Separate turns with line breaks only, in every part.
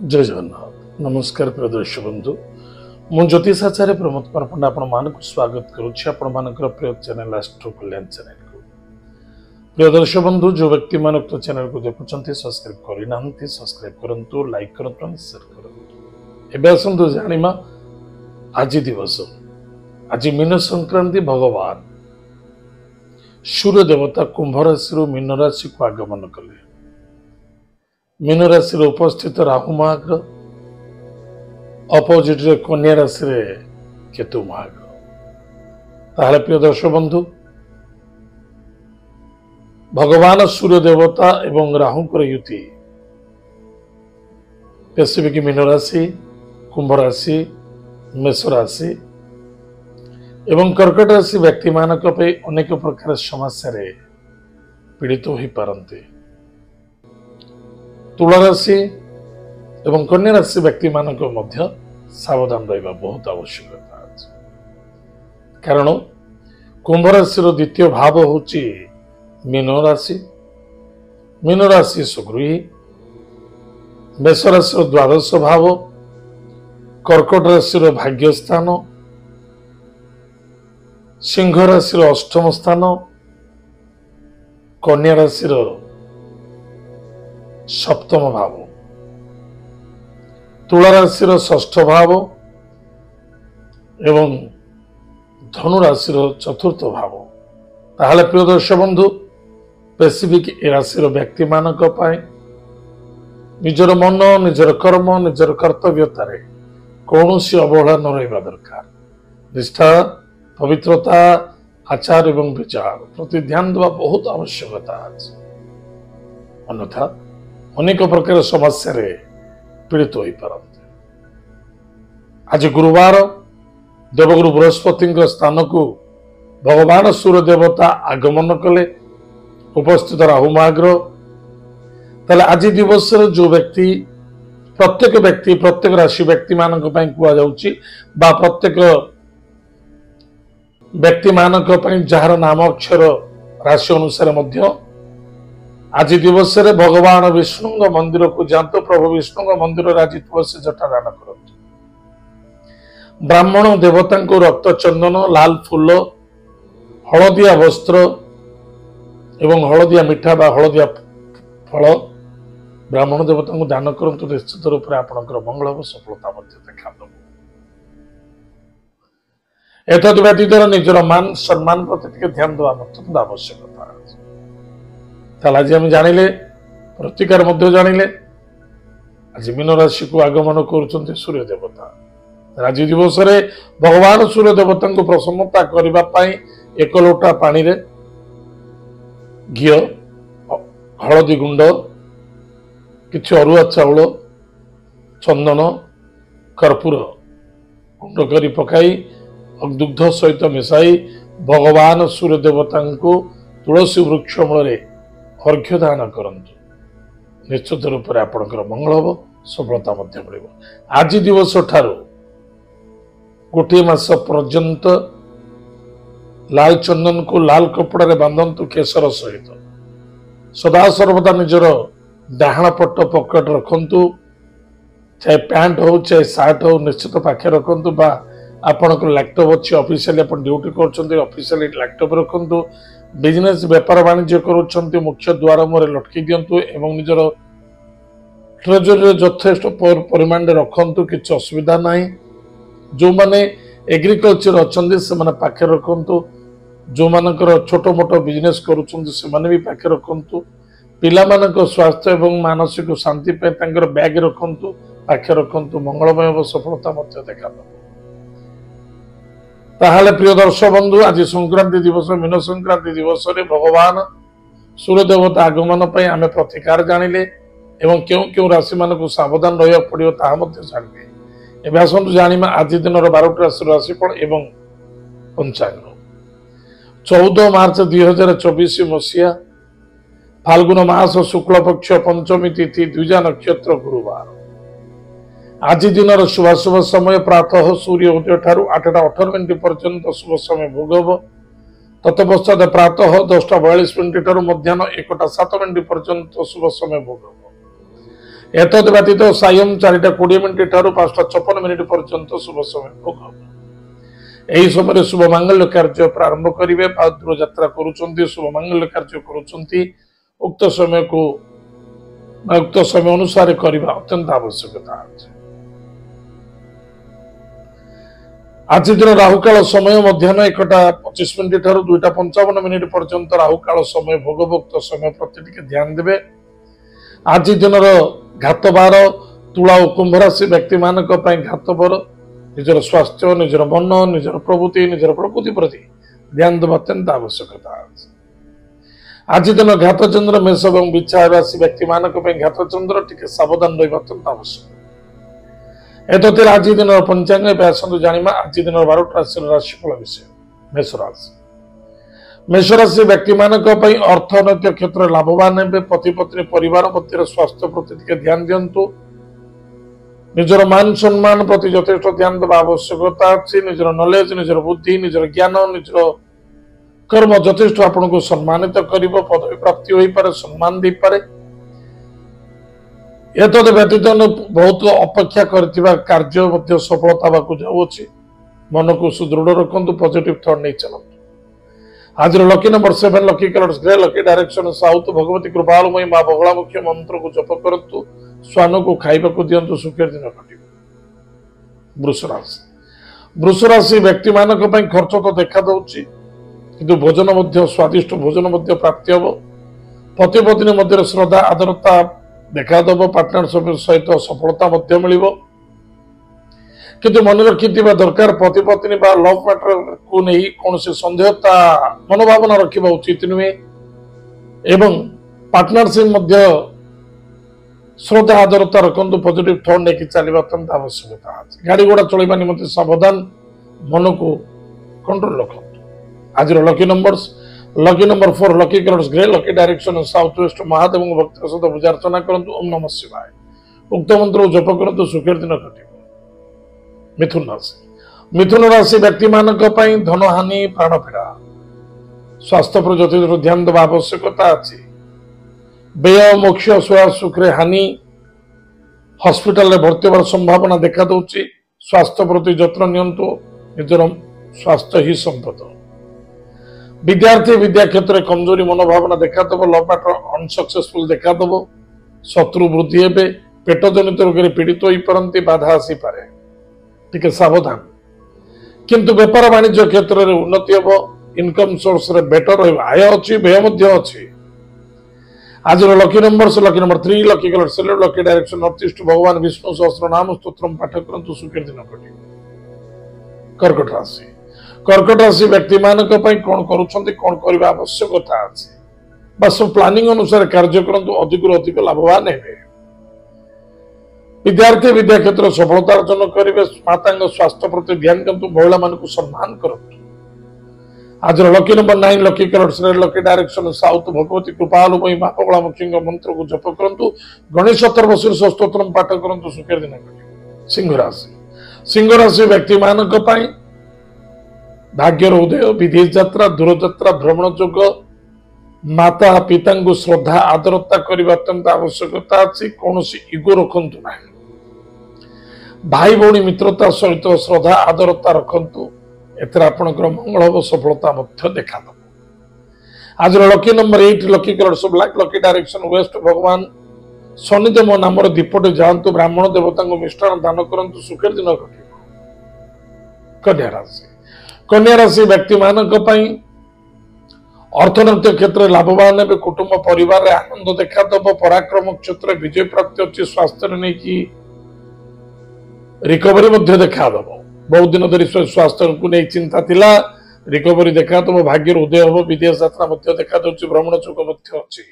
जय जगन्नाथ नमस्कार प्रिय दर्शक बंधु मु ज्योतिषाचार्य प्रमोद कुमार पंडा आपण मानक स्वागत करुच्ची आपण मानकर प्रिय चैनल एस्ट्रो कल्याण चैनल को प्रिय दर्शक बंधु जो व्यक्ति मानक तो चैनल को देखुचंती सब्सक्राइब करिना सब्सक्राइब करंतु लाइक करंतु शेयर करंतु एबे आसंतु जानिमा आज दिवस आज मीन संक्रांति भगवान सूर्य देवता कुंभ राशि मीन राशि को आगमन कले मीन राशि उपस्थित राहु महाग्रह अपोजिट कन्या राशि केतु महाग्रह ताहले प्रिय दर्शक बंधु भगवान सूर्य देवता एवं राहु युति स्पेसिफिक मीन राशि कुंभ राशि मेष राशि एवं कर्कट राशि व्यक्ति मानक अनेक प्रकार समस्या पीड़ित हो पारती तुला राशि एवं कन्या राशि व्यक्ति मानक मध्य सावधान रहिबा बहुत आवश्यकता अछि कारण कुंभ राशि द्वितीय भाव होची मीन राशि सुगृही मेष राशि द्वादश भाव कर्कट राशि भाग्य स्थान सिंह राशि अष्टम स्थान कन्या राशि सप्तम भाव तुला राशि षष्ठ भाव एवं धनु राशि चतुर्थ भाव ताहले प्रिय दर्शक बंधु स्पेसिफिक ए राशि व्यक्ति मानक निजर मन निजर कर्म निजर कर्तव्यतार कौन सी अवहेला न रहा दरकार निष्ठा पवित्रता आचार एवं विचार प्रति ध्यान देवा बहुत आवश्यकता है अन्यथा अनेक प्रकार समस्या पीड़ित हो पारते आज गुरुवार देवगुरु बृहस्पति स्थान को भगवान सूर्य देवता आगमन कले उपस्थित राहु महाग्रह ताले आज दिवस जो व्यक्ति प्रत्येक राशि व्यक्ति मानक कहुची प्रत्येक व्यक्ति मानक जार नाम अक्षर राशि अनुसार मध्य आज दिवस रे भगवान विष्णु मंदिर को जातु प्रभु विष्णु मंदिर आज तुलसी जटा दान कर ब्राह्मण देवता को रक्त चंदन लाल फूल हलदिया वस्त्र एवं हलदिया मिठा बा हलदिया फल ब्राह्मण देवता को दान करंतु निश्चित रूप से आपनकर मंगल हो सफलता देखा एतद व्यतीत निजर मान सम्मान प्रति ध्यान देवा अत्यंत आवश्यकता आज आम जानिले प्रतिकार जानिले आज मीन राशि को आगमन कर सूर्य देवता आज दिवस भगवान सूर्य देवता को प्रसन्नता करने एक लोटा पानी रे घी हलदी गुंड किछि अरुआ चाउल चंदन कर्पूर गुंड करी पकाई दुग्ध सहित मिसाई भगवान सूर्य देवता को तुलसी वृक्ष मूल अर्घ्य दान करंतु निश्चित रूप से आपनकर मंगल हो सफलता मिल आज दिवस ठारू गोटे मास पर्यंत लाल चंदन को लाल कपड़ा रे बांधतु केसर सहित सदा सर्वदा निजर डाहाण पट पकेट रखंतु चाहे पैंट हो चाहे सार्ट हो निश्चित पाखे रखंतु बा आपनकर लैपटॉप अच्छी ऑफिशियली अपन ड्यूटी करछंती ऑफिशियली लैपटॉप रखंतु बिजनेस व्यापार वाणिज्य करुछंती मुख्य द्वार मुरे लटकी दियंतु एवं निजर ट्रेजरी यथेष्ट परिमाण रखंतु किछि असुविधा नाही जो माने एग्रीकल्चर अछंती से माने पाखे रखंतु जो मानकर छोट मोट बिजनेस करुछंती से माने भी पाखे रखंतु पिला मानक स्वास्थ्य एवं मानसिक शांति पे तांकर बैग रखंतु पाखे रखंतु मंगलमय सफलता मध्य देखा ताहले प्रिय दर्शक बंधु आज संक्रांति दिवस मीन संक्रांति दिवस रे भगवान सूर्य देवता आगमन पर आम प्रतिकार जानिले एवं क्यों क्यों राशि मान को सावधान रहा पड़ो ता जानिले एवं आसतु जानिमा आज दिन 12 राशि राशिफल एवं पंचांग 14 मार्च 2024 मसीहा फाल्गुन मास शुक्ल पक्ष पंचमी तिथि द्विजा नक्षत्र गुरुवार आज दिन शुभाशुभ समय प्रातः सूर्य उदय ठारू 8:18 पर्यंत शुभ समय भोग हम तत्पश्चात प्रातः 10:42 ठारू मध्याह्न 1:07 पर्यंत शुभ समय भोग हम एतद व्यतीत सायं 4:20 ठारू 5:56 पर्यंत शुभ समय भोग हम यही समय शुभ मांगल्य कार्य प्रारंभ करेंगे दूर यात्रा करुँच शुभ मांगल्य कार्य करुँच उक्त समय को उक्त समय अनुसार करने अत्यंत आवश्यकता है। आज दिन राहुकाल समय मध्याह्न 1:25 ठारू 2:55 पर्यंत राहुकाल समय भोगभोक्त समय प्रति ध्यान देवे। आज दिन घात बार तुला और कुंभ राशि व्यक्ति मान घात बर निजर स्वास्थ्य निजर मन निजर प्रकृति प्रति ध्यान देवा अत्यंत आवश्यकता। आज दिन घात चंद्र मेष और बिच्छा राशि व्यक्ति मान घात चंद्र टिके सावधान रहा अत्यंत आवश्यक। एतद आज दिन पंचांग आसतु जाना आज दिन 12 राशिफल विषय। मेष राशि मेष राशि व्यक्ति मान अर्थनैतिक क्षेत्र लाभवान हे। पति पत्नी परिवार मध्य स्वास्थ्य प्रति ध्यान दिंतु। निजर मान सम्मान प्रति यथेष्ट ध्यान देवा आवश्यकता अच्छी। निजर नॉलेज निजर बुद्धि निजर ज्ञान निजर कर्म यथेष्ट आपन को सम्मानित कर पदवी प्राप्ति हो पारे सम्मान दे पारे। एतद व्यतीत बहुत अपेक्षा करथिबा कार्य मध्य सफलता बाकु जाउछि। मन को सुदृढ़ रखंतु पॉजिटिव थॉट नहीं चलंतु। आज lucky number 7 lucky colours grey lucky direction south Bhagwati कृपालमयी मां बगलामुखी मंत्र को जप करंतु। स्वान को खाइबा को दियंतु सुखेर दिन कटिबो। वृष राशि व्यक्ति मानक पई खर्च तो देखा दउछि किंतु भोजन मध्य स्वादिष्ट भोजन मध्य प्राप्ति हबो। पति पत्नी मध्य श्रद्धा आदरता देखा दब। पार्टनरशिप सहित सफलता मध्य मिलिबो किंतु मन रखिथिबा दरकार पति पत्नी बा लव मैटर को नहीं कौन से संदेहता मनोभावना रखिबा उचित नुहे एवं पार्टनरशिप मध्य श्रद्धा आदरता रखंतु। पॉजिटिव थॉट लेके चलबा अत्यंत आवश्यकता है। गाड़ी घोड़ा चलैबा निमंते सावधान मन को कंट्रोल रखंतु। आज lucky number 4 lucky colours grey lucky direction south west Mahadev भक्त सहित पूजा अर्चना करंतु। ओम नमः शिवाय उक्त मंत्र जप करंतु सुखेर दिन कटिबो। मिथुन राशि व्यक्ति मानक पई धन हानि प्राण पीड़ा स्वास्थ्य पर यथेष्ट ध्यान देवा आवश्यकता अच्छी। व्यय मोक्ष सुख सुखरे हानि हॉस्पिटल भर्ती होवार संभावना देखा दउछि। स्वास्थ्य प्रति यत्न नियंतु। निजर स्वास्थ्य ही संपद। विद्यार्थी विद्या क्षेत्र में कमजोरी मनोभावना देखा दब। लव मैटर अनसक्सेसफुल देखा दब। शत्रु वृद्धि हेबे। पेट जनित रोग पीड़ित हो पारती बाधा आसी पारे टिके सावधान। किंतु व्यापार वाणिज्य क्षेत्र में उन्नति हम। इनकम सोर्स रे बेटर आय अच्छी व्यय मध्य अच्छी। आज lucky number 3 lucky colour silver lucky direction north east भगवान विष्णु सहस्र नाम स्तोत्रम पाठ करंतु सुखेर दिन कटिबो। कर्कट राशि व्यक्ति मानक पई कोन करूछंती कोन करबा आवश्यकता अछि। बस प्लानिंग अनुसार कार्य करंतु अधिक अधिक लाभवान हेबे। विद्यार्थी विद्या क्षेत्र सफलता अर्जन करेंगे। माता स्वास्थ्य प्रति ध्यान दिंतु। महिला मान को सम्मान करंतु। आज lucky number 9 lucky colours lucky direction south Bhagwati कृपालमयी मां बगलामुखी मंत्र को जप करंतु। गणेश चतुर्दशी स्तोत्रम पाठ करंतु सुखेर दिन कटिबो। सिंह राशि व्यक्ति मानक पई भाग्यर उदय विदेश यात्रा दूर यात्रा भ्रमण जोग माता पिता को श्रद्धा आदरता करने अत्यंत आवश्यकता अच्छी। कौन इगो रखंतु ना। भाई भौणी मित्रता सहित श्रद्धा आदरता रखंतु। एथरा आपनकर मंगल हम सफलता मध्य देखा दब। आज lucky number 8 lucky colours black lucky direction waste भगवान शनिदेव नाम दीपटे जातु। ब्राह्मण देवता को मिष्टान दान करंतु सुखेर दिन कटिबो। कन्या राशि व्यक्ति मानक पई अर्थनैतिक क्षेत्र लाभवान हे। कुटुंब परिवार आनंद देखा दब। पराक्रम क्षेत्र विजय प्राप्ति अच्छी। स्वास्थ्य नहीं कि रिकवरी मध्य देखा दब। बहुत दिन धरी स्वास्थ्य को नहीं चिंता थिला रिकवरी देखा दब। भाग्यर उदय हम। विदेश यात्रा मध्य देखा दउछि। भ्रमण योग मध्य अछि।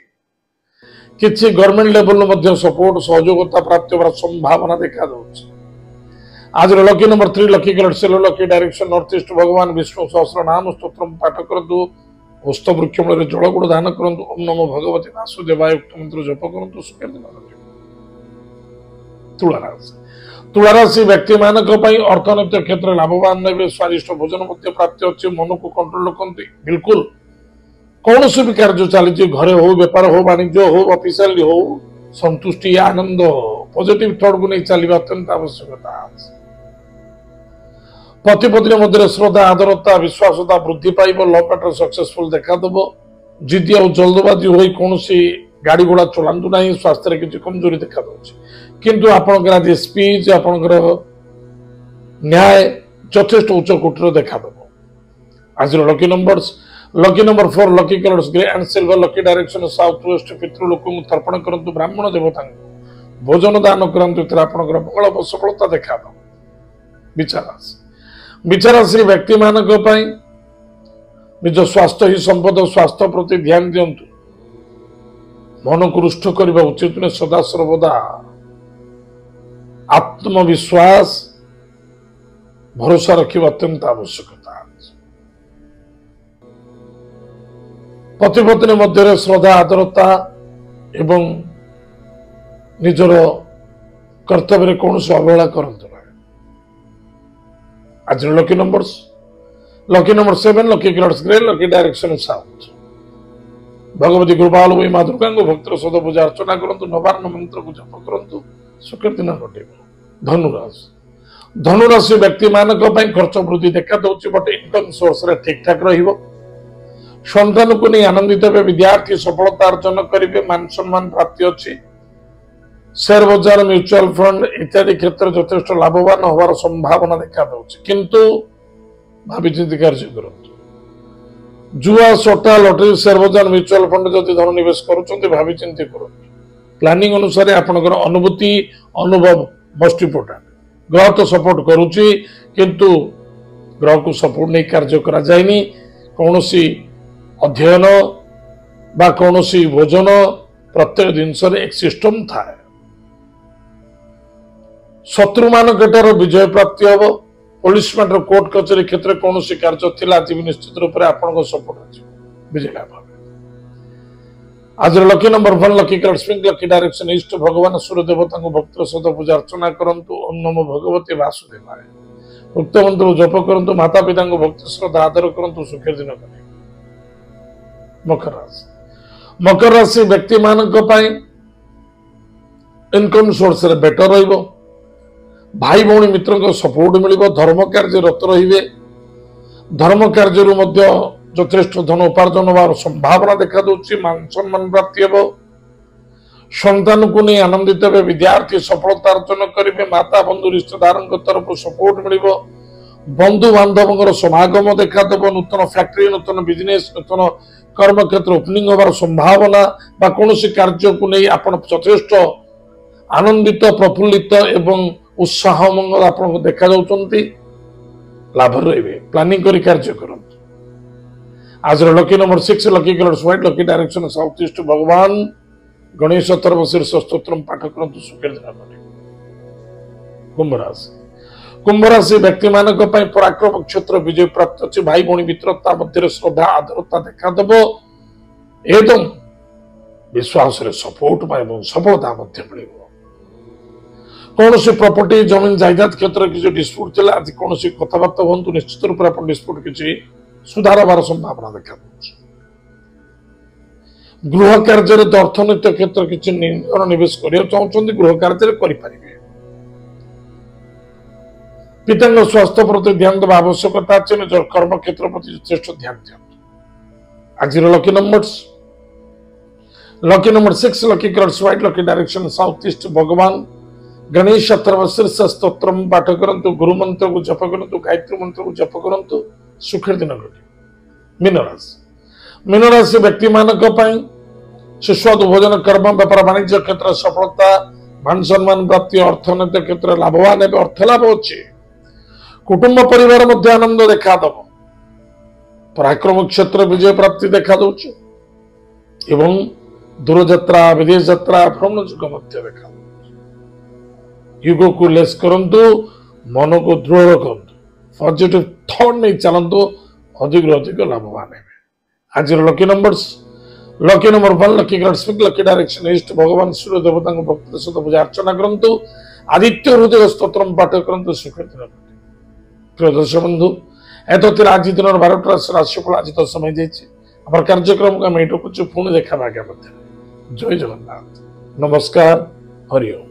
किछि गवर्नमेंट लेवल मध्य सपोर्ट सहयोगिता प्राप्ति होबार संभावना देखा दउछि। आज lucky number 3 lucky colour silver lucky direction north east भगवान विष्णु सहस्र नाम स्तोत्रम पाठ करंतु। पुष्प वृक्ष मूल जल गुड़ दान करंतु। ओम नमो भगवती वासुदेवाय उक्त मंत्र जप करंतु सुखेर दिन कटिबो। तुला राशि व्यक्ति मानक पई अर्थनैतिक क्षेत्र लाभवान हेबे। स्वादिष्ट भोजन मध्य प्राप्ति अच्छी। मन को कंट्रोल रखंतु। बिल्कुल कौन भी कार्य चली घरे हो व्यापार हो वाणिज्य हो ऑफिशियल हो संतुष्टि आनंद पॉजिटिव थॉट को नहीं चलवा अत्यंत आवश्यकता अछि पति पत्नी मध्य श्रद्धा आदरता विश्वासता वृद्धि पाइब लव मैटर सक्सेसफुल देखा देव जिद्दी और जल्दबाजी हो कौन गाड़ी घोड़ा चलांतु ना स्वास्थ्य किसी कमजोरी देखा किंतु आपंकर आज स्पीच आपंकर न्याय यथेष्ट उच्च कोटर देखा देव आज lucky numbers lucky number 4 lucky colours grey and silver lucky direction south west पितृ लोक तर्पण करंतु ब्राह्मण देवता भोजन दान करंतु आपनकर मंगल सफलता देखा दो विचाराश्री व्यक्ति मानक निज स्वास्थ्य ही संपद स्वास्थ्य प्रति ध्यान दिंतु मन को रुष्ट करने उचित नुहे सदा सर्वदा आत्मविश्वास भरोसा रखा अत्यंत आवश्यकता पति पत्नी मध्य श्रद्धा आदरता एवं निजर कर्तव्य कौन से अवहेला करते आज lucky number 7 lucky colours grey lucky direction south Bhagwati कृपालु माँ दुर्गा को भक्त सद पूजा अर्चना करंतु नवान्न मंत्र को जप करंतु सुखर दिन घटे धनुराशि व्यक्ति मानक खर्च वृद्धि देखा दूसरी बट इनकम सोर्स रे ठीक ठाक रहिबो संतान को नहीं आनंदित हे विद्यार्थी सफलता अर्जन करेंगे मान सम्मान प्राप्ति अच्छी शेयर बजार म्यूचुअल फंड इत्यादि क्षेत्र में यथेष्ट लाभवान होवार संभावना देखा दूसरी किंतु भावी चिंती कार्य करंतु जुआ सोटा लॉटरी शेयर बजार म्यूचुअल फंड जदि धन निवेश करुछंती भावी चिंती करंतु प्लानिंग अनुसार आपनकर अनुभूति अनुभव मोस्ट इंपोर्टेंट ग्रह तो सपोर्ट करुची किंतु ग्रह को सपोर्ट नहीं कार्य करा जायनी कौनसी अध्ययन बा कौनसी भोजन प्रत्येक जिनस एक सिस्टम था शत्रु मान विजय प्राप्ति हम पुलिस मैटर कोर्ट कचेरी क्षेत्र में कौन कार्य थिला आज भी निश्चित रूप से आपन सपोर्ट अच्छे विजय लाभ आज lucky number 1 lucky colours pink lucky direction east भगवान सूर्य देवता को भक्त सद पूजा अर्चना करंतु ओम नमो भगवते वासुदेवाय उक्त मंत्र जप करंतु माता पिता को भक्त श्रद्धा आदर करंतु सुखर दिन करे मकर राशि व्यक्ति मानक इनकम सोर्स रे बेटर रहिबो भाई भौणी मित्र को सपोर्ट मिलिबो धर्म कार्य रत रहिबे धर्म कार्य रु मध्य यथेष्ट धन उपार्जन होवार संभावना देखा दूसरी मान सम्मान प्राप्ति हेबो संतान को नहीं आनंदित हे विद्यार्थी सफलता अर्जन करेंगे माता बंधु रिश्तेदार तरफ सपोर्ट मिलिबो बंधु बांधव समागम देखा देव नूतन फैक्ट्री नूतन बिजनेस नूतन कर्म क्षेत्र ओपनिंग होवार संभावना बा कौन कार्य को नहीं आप यथेष्ट आनंदित प्रफुल्लित एवं उत्साह मंगल आपको देखा जाउछंती लाभ रहिबे प्लानिंग करी कार्य करंतु आज lucky number 6 lucky colours white lucky direction south east भगवान गणेश तरफ शीर्ष स्तोत्रम पाठ करंतु सुखर दिन घटे कुंभ राशि व्यक्ति मानक पराक्रम क्षेत्र विजय प्राप्त अच्छी भाई भौणी मित्रता मध्य श्रद्धा आदरता देखा देव एवं विश्वास सपोर्ट सफलता मिल कौन सी प्रॉपर्टी जमीन जायदाद क्षेत्र किसी डिस्प्यूट थिला आज कौन सी कथबार्ता हूँ निश्चित रूप से डिस्प्यूट किसी सुधार होवार संभावना देखा गृह कार्य अर्थनैतिक क्षेत्र किसी निवेश करने चाहते गृह कार्य करें पिता स्वास्थ्य प्रति ध्यान देवा आवश्यकता अच्छे निज कर्म क्षेत्र प्रति यथेष्ट ध्यान दिखाते आज lucky number 6 lucky colours white lucky direction south east भगवान गणेश शीर्ष स्तोत्र पाठ करंतु गुरु मंत्र को जप करंतु गायत्री मंत्र को जप करंतु सुखर दिन घटे मीन राशि व्यक्ति मानक सुस्वादु भोजन कर्म व्यापार वाणिज्य क्षेत्र सफलता मान सम्मान प्राप्ति अर्थनैतिक क्षेत्र लाभवान अर्थ लाभ अच्छे कुटुंब परिवार मध्य आनंद देखा दब पराक्रम क्षेत्र विजय प्राप्ति देखा दूचे एवं दूरयात्रा विदेश यात्रा भ्रमण जुग मध्य देखा युग को लेस करंतु मन को दृढ़ रखंतु पॉजिटिव थॉट नहीं चलंतु अधिक लाभवान है आज lucky number 1 lucky colours pink lucky direction east भगवान सूर्य देवता को भक्त सहित पूजा अर्चना करंतु आदित्य हृदय स्तोत्रम पाठ करंतु सुखर दिन प्रिय दर्शक बंधु एत आज दिन 12टा राशिफल आज तो समय जाइए कार्यक्रम को आम रखुचे पुणी देखा आगे जय जगन्नाथ। नमस्कार, हरि ओम।